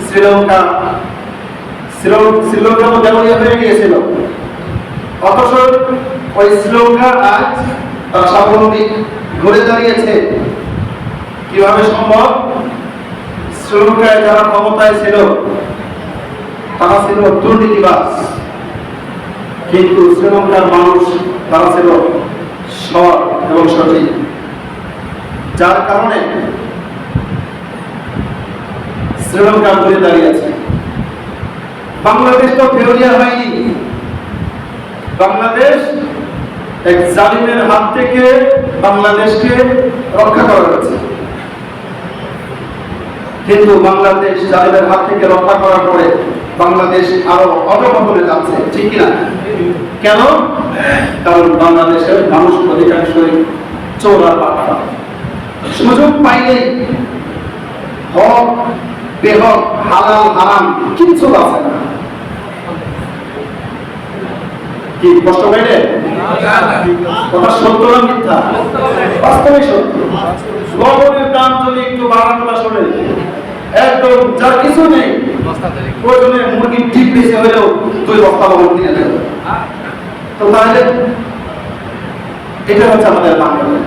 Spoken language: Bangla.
শ্রীলঙ্কা তো দেউলিয়া হয়ে গিয়েছিল, অথচ ওই শ্রীলঙ্কা আজ তার স্বাবলম্বী ঘুরে দাঁড়িয়েছে। কিভাবে সম্ভব? শ্রীলঙ্কায় যারা ক্ষমতায় ছিল তারা ছিল দুর্নীতিবাজ, কিন্তু শ্রীলঙ্কার মানুষ তারা ছিল সৎ এবং সঠিক, যার কারণে শ্রীলঙ্কা ঘুরে দাঁড়িয়েছে। বাংলাদেশ তো ফেউলিয়া হয়নি। বাংলাদেশ এক জালিমের হাত থেকে বাংলাদেশকে রক্ষা করা হয়েছে, কিন্তু বাংলাদেশ জালিমের হাত থেকে রক্ষা করার পরে বাংলাদেশ আরো অধঃপতনে যাচ্ছে, ঠিক কিনা? কেন? কারণ বাংলাদেশের মানুষ অধিকাংশই চোর আর বাটপার। সুযোগ পাইলেই হক বেহক হালাল হারাম কিচ্ছু আছে না। কি কষ্ট পাইলে? কথা সত্য না মিথ্যা? বাস্তবে সত্য। লবণের দাম যদি একটু বাড়ানো শোনে, একদম যার কিছু নেই, প্রয়োজনে মুরগির ডিম বেশি হলেও 2 বস্তা লবণ কিনে দেবে। তো তাহলে এটা হচ্ছে আমাদের বাংলাদেশ।